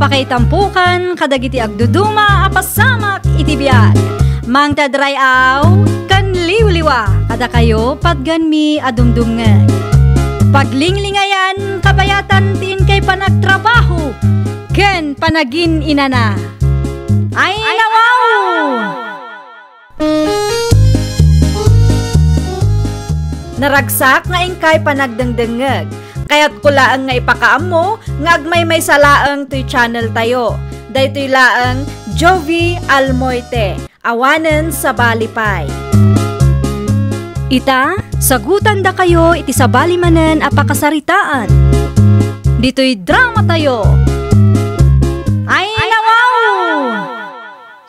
Apakaitampukan kadagiti agduduma apasamak iti biag. Mangtadrayaw kan liwliwa kada kayo padganmi adumdumngeg. Paglinglingayan kabayatan tiin kay panagtrabaho ken panagin inana. Ay nawaw! Naragsak nga ingkay panagdengdengeg. Kaya't kulaang nga ipakaam mo, nga agmay salaang to'y channel tayo. Daytoy laang Jovi Almoite, awanen sa balipay. Ita, sagutan da kayo iti sa balimanen apakasaritaan. Dito'y drama tayo. Ay nawaw!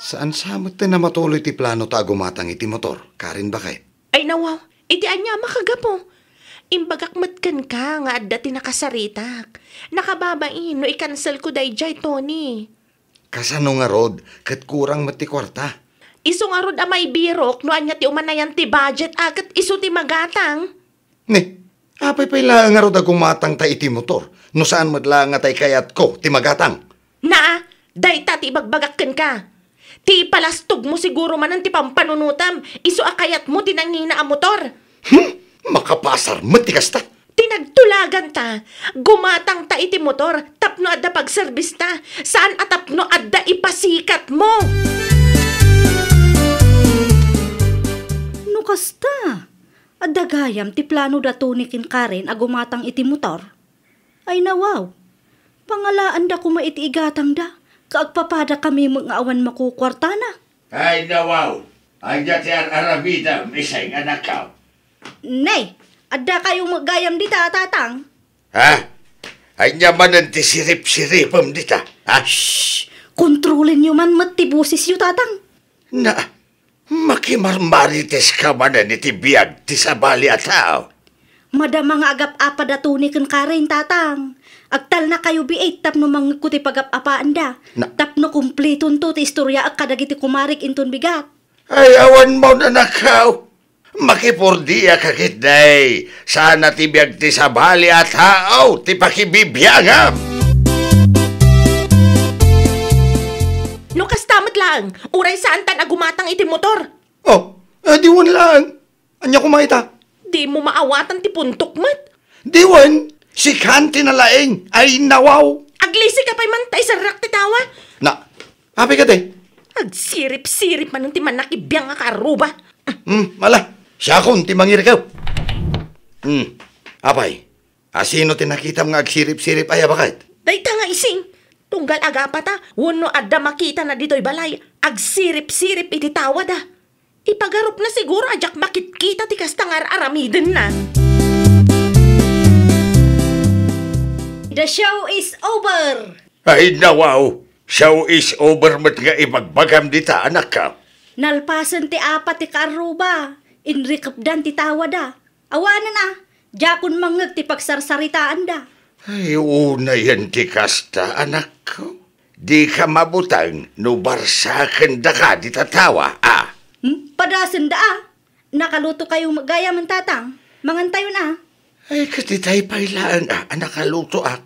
Saan samot na matuloy ti plano ta gumatang iti motor? Karin ba kay? Ay nawaw, iti anya makagapo. Imbagakmatkan ka nga adda ti nakasaritak. Nakababain no i-cancel ko dayjay, Tony. Kasano nga rod, kat kurang mati kwarta. Iso nga rod amay birok no anya ti umanayan ti budget agat iso ti magatang. Ne, apay pala nga rod gumatang ta iti motor. No saan madla nga tay kayat ko, ti magatang. Na, dayta ti ibagbagakkan ka. Ti palastog mo siguro manan ti pampanunutam. Iso akayat mo tinangina a motor. Makapasar, matikas ta. Tinagtulagan ta. Gumatang ta iti motor. Tapno adda pagservis ta. Saan atapno adda ipasikat mo? Nukasta. Adda gayam ti plano datunikin Karen a gumatang iti motor. Ay nawaw. Pangalaan da kumaiti igatang da. Kaagpapada kami mga awan makukwartana. Ay nawaw. Ang dati arabida, isay nga nakaw. Nay, adda kayong magayam dita, tatang. Ha? Ay nyaman ti sirip-siripam dita, ha? Shhh! Kontrolin nyo man matibusis yu, tatang. Na, makimarmarites ka manan iti biyag ti sabali at tao. Madama nga agap-apa datunikin Karen, tatang. Agtal na kayo biait tapno mangkuti pagap-apaan da. Tapno kumpliton to ti istorya at kadagiti kumarik inton bigat. Ay awan mo na nakaw. Makipurdiya kakit day. Sana ti biyag ti sabali at tao ti pakibibiyagam. No kastamat lang. Uray saan tan agumatang iti motor. Oh, diwan lang. Anya kumaita? Di mo maawatan ti puntok mat. Diwan, si Kanti na laeng. Ay nawaw. Aglisi ka pa'y mantay sa rak ti tawa. Na, happy ka te? Agsirip-sirip man ti manakibiyang nga karuba. Mala. Siya akong timangir ka. Apay, asino tinakita mga agsirip-sirip ay bakit? Dayta nga ising. Tunggal agapata, wano adda makita na dito'y balay. Agsirip-sirip iti tawad ah. Ipagarup na siguro ajak makit-kita ti kastangar aramiden na. The show is over. Ay nawaw. Show is over mat nga ibagbagam dita anak ka. Nalpasan ti apat ti karuba. Inrikapdan ti tawad da. Awanan ah. Jakon mangag ti pagsarsaritaan da. Ay una yan ti kasta anak ko. Di ka mabutang no barsakan da ka di tatawa ah. Padasan da ah. Nakaluto kayo magaya man tatang. Mangantayon ah. Ay katitay pailaan ah nakaluto ak.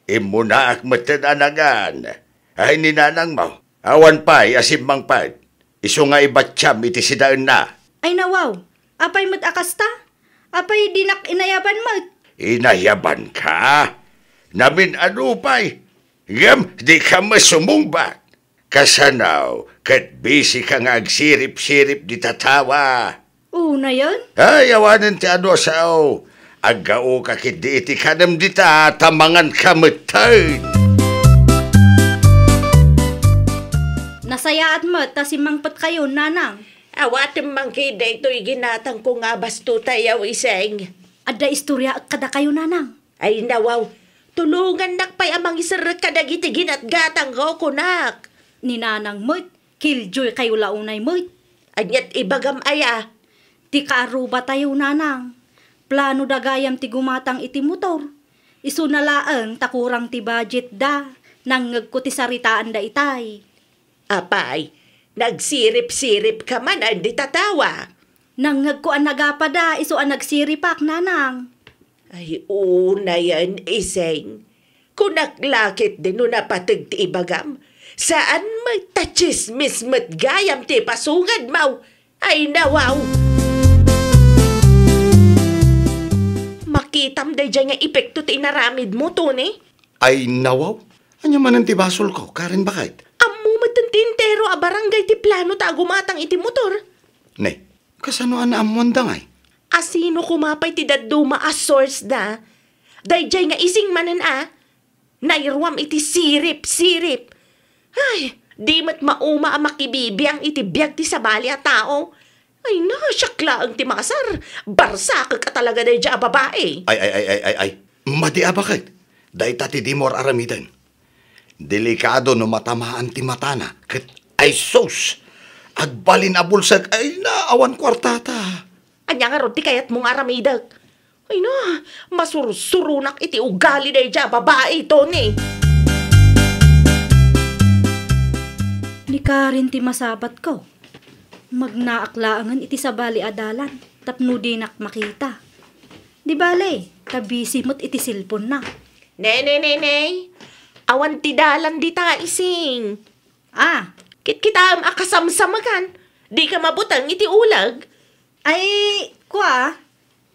Imo na ak matananagan. Ay ninanang mo. Awan pa'y asim mang pad. Iso nga ibatsyam iti sidaan na. Ay nawaw, apay mat akasta? Apay dinak inayaban mat? Inayaban ka? Namin ano pa'y? Gam, di ka masumungbat. Kasanaw, kat busy ka nga agsirip-sirip di tatawa. Una yan? Ay, awanan ti ano sao. Agao ka kit di iti kanam di ta, tamangan ka matay. Nasayaat mat, tasimangpat kayo, nanang. Awatim mangkida ito'y ginatang ko nga basto tayaw iseng. Adda istorya at kada kayo, nanang. Ay nawaw, tulungan nakpay amang isarat kadagiti ginatgatang ko kunak. Ni nanang mat, killjoy kayo launay mat. Anyat ibagam aya. Ti kaaruba tayo, nanang. Plano dagayam ti gumatang iti motor. Isu na laang takurang ti budget da. Nangag ko ti saritaan da itay. Apay, nagsirip-sirip ka man di tatawa. Nangag ko ang nagapada, iso ang nagsiripak, nanang. Ay una yan, iseng. kunaklakit din no napatag ti ibagam. Saan magtachismis mat gayam ti pasungad mau? Ay nawaw! Makitam day dyan nga epekto ti inaramid mo, Tony. Ay nawaw? Anya man ang tibasol ko, Karen bakit? Ammo matantintero a barangay ti plano ta gumatang iti motor. Ne, kasano ang naamuan dangay? Asino kumapay ti daduma a source da? Dayjay nga ising manan nairwam iti sirip. Ay, di mat mauma a makibibiyang iti biyag ti sabali a tao. Ay na, syakla ang ti makasar. Barsa ka talaga dayjay a babae. Ay. Madi bakit? Day tati di mor aramidan. Delikado no matamaan ti matana. Kat ay sus! Agbalin a bulsag ay naawan kwartata. Anya nga ron ti kayat mong aramidag. Ay na, masursurunak iti ugali dayjay a babae, Tony. Ni Karen ti masabat ko. Magnaaklangan iti sabali adalan, tapno dinak makita. Di bale, kabisi mo't iti silpon na. Ne. Awan ti dalan di ta ising. Ah, Kita akasamsamagan. Di ka mabutang iti ulag. ay, kwa?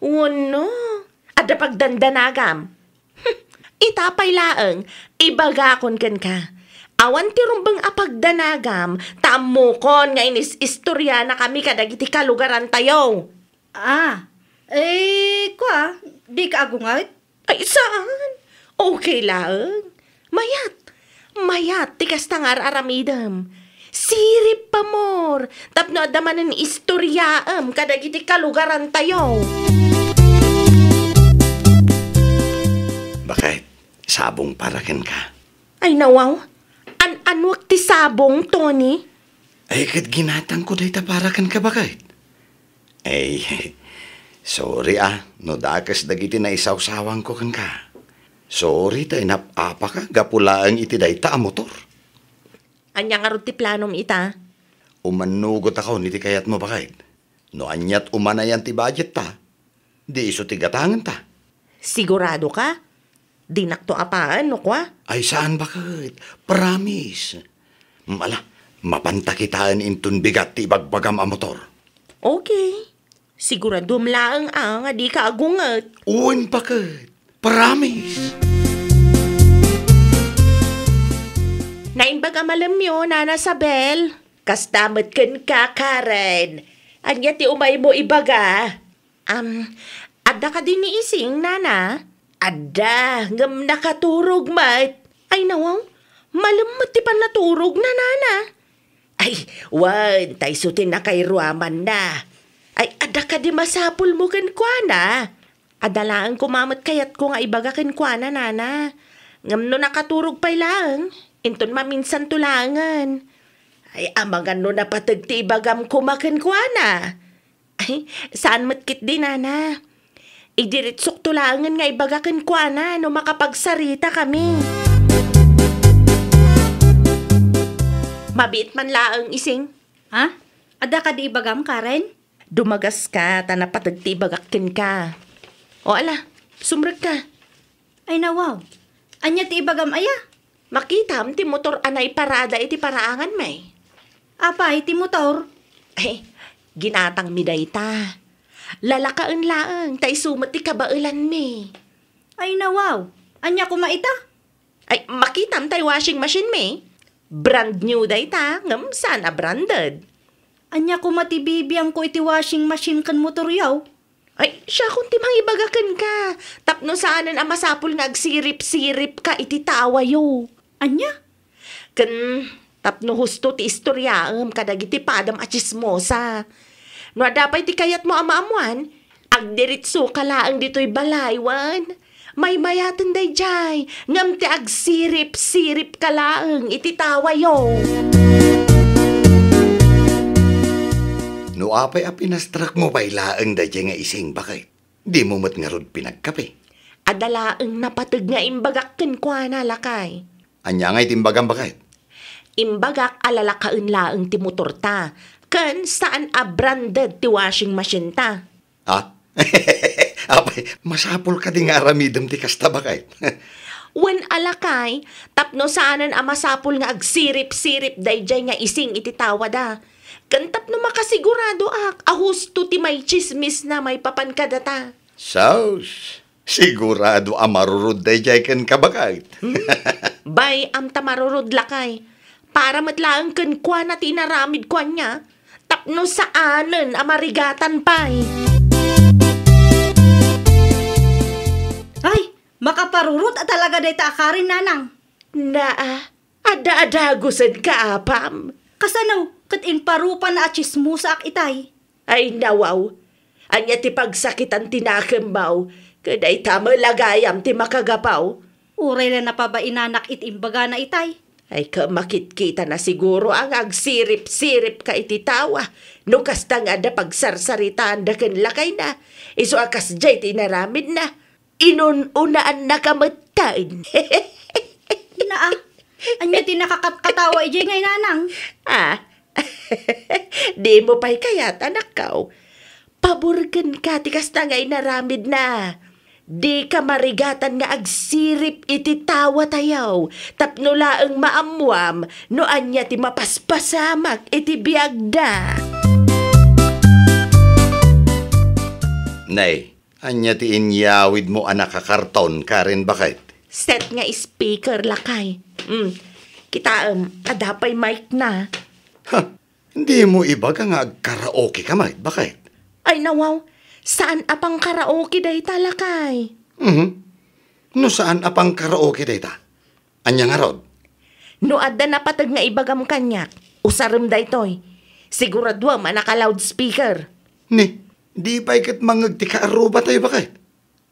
Uno, ada pagdandanagam. Itapay laeng, ibagakon kan ka. Awan ti rumbang apagdanagam, tamukon nga inis istorya na kami kadagiti kalugaran tayo. Ah, kwa? Di ka agungay? Ay, saan? Okay lang. Mayat, tikas tangar aramidam. Sirip pa mor, tapno adamanan istoryaam kadagiti kalugaran tayo. Bakit? Sabong parakin ka. Ay nawaw, anwag ti sabong, Tony? Ay, kat ginatang ko day taparakan ka bakit? Ay, sorry no dakas dagiti na isaw-sawang ko kan ka. Sorry tay napapa ka, gapulaan iti day ta a motor. Anya nga ron ti planom ita? Umanugot ako niti kayat mo bakit? No anyat umanayan ti budget ta, di iso ti gatangan ta. Sigurado ka? Di nakto apaan, no kwa? Ay saan bakit? Promise. Mala, mapantakitaan intun bigat ti ibagbagam a motor. Okay. Sigurado mlaang nga di ka agungat. Uwan bakit? Promise. Naimbag amalam yo, Nana Sabel. Kastamat kan ka, Karen. Anya ti umay mo ibaga. Adda ka din ni ising, Nana? Adda, ngam nakaturog mat. Ay nawang, malamot ti pa naturog na, Nana. Ay, wan, tay sutin na kay ruaman na. Ay, adda ka di masapul mo kan kwa na. Adalaan kumamat kayat ko nga ibaga kan kwa na, Nana. Ngam no nakaturog pa'y lang. Inton maminsan tulangan. Ay, amagan no napatagti ibagam kumakan kwa na. Ay, saan matkit din, Nana? Idiritsok tulangan nga ibagakan kwa na no makapagsarita kami. Mabit man laang ising. Ha? Ada ka di ibagam, Karen? Dumagas ka, tanapatagti ibagakin ka. O ala, sumrag ka. Ay nawaw. Anya ti ibagam aya? Makitam ti motor anay parada iti paraangan may. Apay ti motor? Ay, ginatang miday ta. Lalakaan laang, tay sumat ti kabailan me. Ay nawaw. Anya kumaita? Ay, makitam tay washing machine me. Brand new day ta, ngam sana branded. Anya kumatibibiyang ko iti washing machine kan motor yaw? Ay, siya kung timang ibagakan ka. Tapno saanan ang masapul nga agsirip-sirip ka iti tawa yo. Anya? Kan tapno husto ti istoryaam kadagiti padam a chismosa. No adapay ti kayat mo amaamuan, agdiritso ka laang dito'y balaywan. May mayatan day jay, ngam ti agsirip-sirip ka laang iti tawa yo. No apay a pinastrak mo pa'y laang da nga ising bakit? Di mo mat nga rod pinagkape. Adalaang napatag nga imbagakin kwa na lakay. Anya nga'y timbagam bakit? Imbagak alalakain laang ti motor ta. Kan saan a branded ti washing machine ta. Ah? Apay, masapol ka di nga aramidam ti kasta bakit? Wen alakay, tapno saanan amasapol nga agsirip-sirip dayjay nga ising ititawa da. Kantap no makasigurado ahusto ti may chismis na may papankadata. Saus, sigurado amarurod day jay ken kabagayt. Bay am tamarurod lakay. Para matlaang ken kwa na tinaramid kwa niya, tapno saanan amarigatan pay. Ay, makaparurot at talaga day taakarin, nanang. Naa, ada-adagusan ka apam. Kasanaw, kat parupa na chismusa ak itay. Ay nawaw, anya ti pagsakitan tinakembaw, kaday tama lagayam ti makagapaw. Uray na napaba inanak itimbaga na itay. Ay kamakit-kita na siguro ang agsirip-sirip ka ititawa. No kasta nga da pagsarsaritaan da ken lakay na. Iso akas jay tinaramid na. Inununaan na kamatay. Naa, anya ti nakakatkatawa ijay ngay nanang. Di mo pa'y kayat anak kaw. Paborgan ka tikas na ngay naramid na. Di ka marigatan nga agsirip iti tawa tayaw. Tapno laang maamwam no anya ti mapaspasamak iti biagda. Nay, anya ti inyawid mo anak kakarton karen bakit? Set nga speaker lakay. Kita adapay mic na. Ha, hindi mo iba ka nga karaoke ka may, bakit? Ay nawaw, saan apang karaoke day talakay? No saan apang karaoke dayta? Anya nga rod? No adda napatag nga ibagam kanyak, usaram day toy. Sigurado man naka-loudspeaker. Ni, di ba ikat mangag ti kaaruba tayo bakit?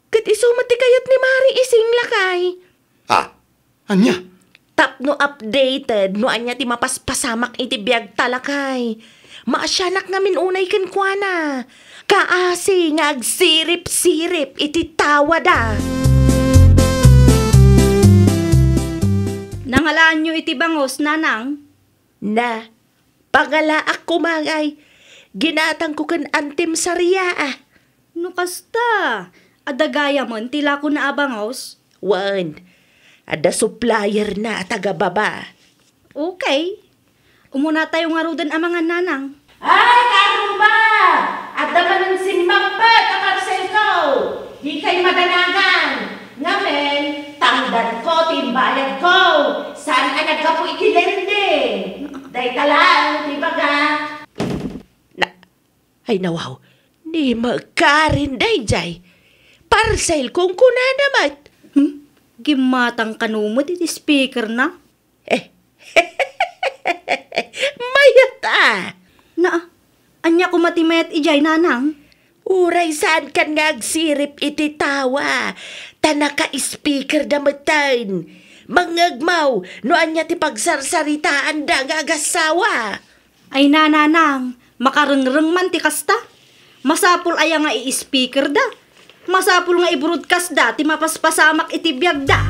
Kat isumati kayat ni Mari ising lakay. Anya? Tapno updated, no anya ti mapaspasamak iti biag talakay. Maasyanak ngamin unay kenkwana. Kaasi nga agsirip-sirip iti tawa da. Nangalaan nyo iti bangos, nanang? Na, pangalaak kumangay. Ginatang ko kan antim sariya No kasta, adagaya mon tila ko na abangos. Wan, ada supplier na taga-baba. Okay. Umuna tayo nga rudan ang mga nanang. Ay, karuba! Ada man ng simbangpat ang karsel ko. Di kay madanagan. Ngamen, tangdan ko, timbayad ko. Saan ka nagkapo ikilending? Day talang, di ba ka? Ay nawaw, ni magkarin day jay. Parcel kong kunanamat. Gimatang kanumot iti speaker na. Mayata! Na, anya ko matimayat ijay, nanang. Uray saan kan nga agsirip iti tawa. Tanaka-speaker damatan. Mangagmaw, no anya ti pagsarsaritaan da nga agasawa. Ay nananang, makarengreng man ti kasta. Masapul aya nga i-speaker da. Masapul nga i-broadcast da, ti mapaspasamak iti biag da.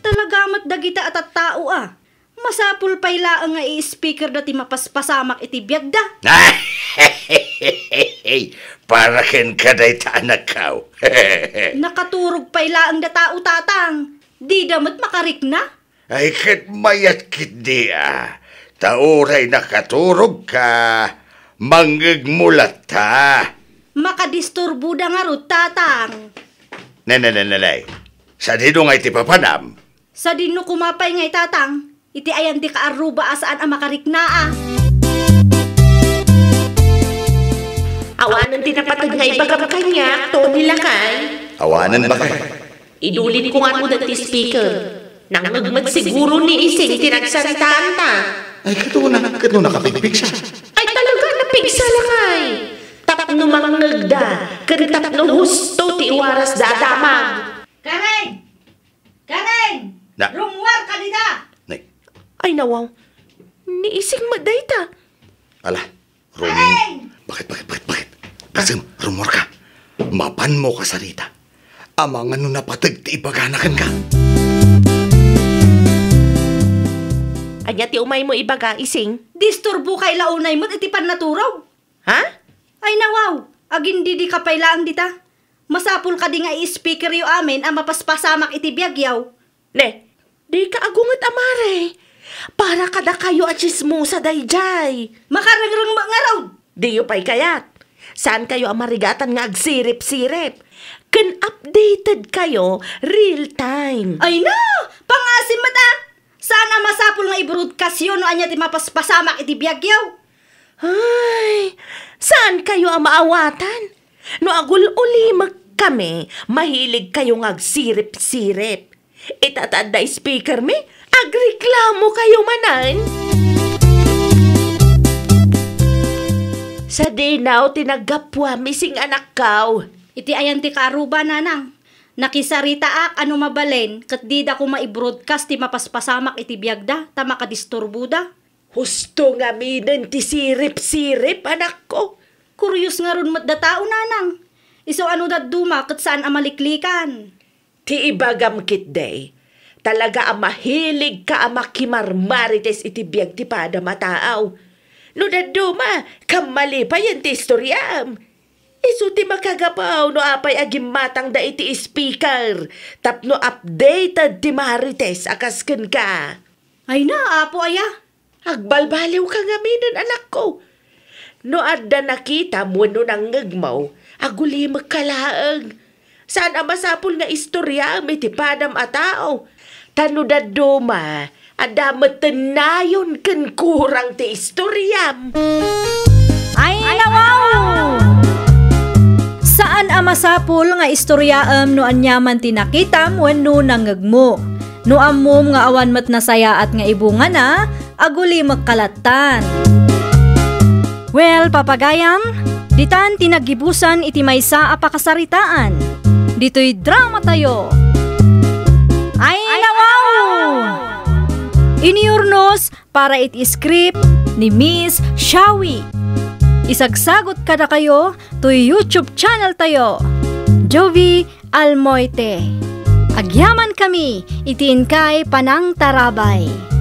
Talagamat dagita at tao Masapul paylaang nga i-speaker da ti mapaspasamak iti biag da. Para ken kaday ta anak kaw. Nakaturog paylaang da tao tatang. Di damat makarik na. Ay kat mayat kit di Tauray nakaturog ka. Manggagmulat ta. Makadisturbo da nga rod tatang. Nanay. Sa dino nga iti papanam. Sa dino kumapay ngay tatang, iti ayan di kaaruba asaan ang makariknaa. Awanan tinapatag nga ibagam kanya, to nila kay. Awanan ba kayo? Idulin ko nga mo dati speaker. Nang magsiguro ni ising tinagsaritaan ta. Ay, kato na kapigpig siya. Ay talaga napigsa lang ay. Tapno mangnagda, kan tapno husto ti iwaras da damag. Karen! Karen! Na. Rumwar ka dita! Nay, Ay nawaw, ni ising madayta. ala, Romy. Bakit? Kasi rumor ka. Mapan mo ka sa Rita. Amang ano napatag ti ibaganakan ka. Anya ti umay mo ibaga ising. Disturbo kay launay mo't iti pan naturaw. Ha? Ay nawaw, agin di kapaylaang dita. Masapul ka di nga i-speaker yu amin ang mapaspasamak iti biyagyaw. Ne, di ka agungat amare. Para kada kayo at chismosa dayjay. Makarangrang nga raw. Di yu pa'y kayat. Saan kayo amarigatan nga agsirip-sirip? Kan updated kayo real time. Ay na! Pangasim mata! Sana masapul nga i-broadcast yun no anya ti mapaspasamak iti biyagyaw. Ay, saan kayo ang maawatan? No agul-ulimag kami, mahilig kayo nga agsirip-sirip. Itatad na speaker mi, agreklamo kayo manan. Sa dinaw tinagapwa mising anak kaw. Iti ayan ti karuba nanang. Nakisarita ak ano mabalen kat di da ko maibroadcast ti mapaspasamak iti biyagda ta makadisturbuda. Husto nga minen ti sirip-sirip anak ko. Kuryos nga ron mat da tao nanang. Iso ano da duma kat saan amaliklikan. Ti ibagam kit day. Talaga ang mahilig ka ang makimarmarites iti biyag ti pada mataaw. No daduma, kamali pa yan ti istoryam. Isu ti makagapaw no apay agim matang da iti speaker. Tapno updated ti marites akasken ka. Ay na, apo aya. Agbalbaliw ka nga minan anak ko. No adda nakita mo no nang ngagmaw, aguli magkalaang. Saan ang masapul nga istorya iti padam a tao? Tano daduma, adda matenayon ken kurang ti istoryam. Ay nawaw! Saan ang masapul nga istoryaam no anyaman tinakitam wenno nangagmo? No ammom nga awan met nasaya at nga ibunga na, aguli magkalatan. Well, papagayam, ditan tinagibusan iti maysa a pakasaritaan. Dito'y drama tayo. Ay nawaw! Iniurnos para iti script ni Miss Shawi. Isagsagot kada kayo to YouTube channel tayo, Jovi Almoite. Agyaman kami, itiin kay Panang Tarabay.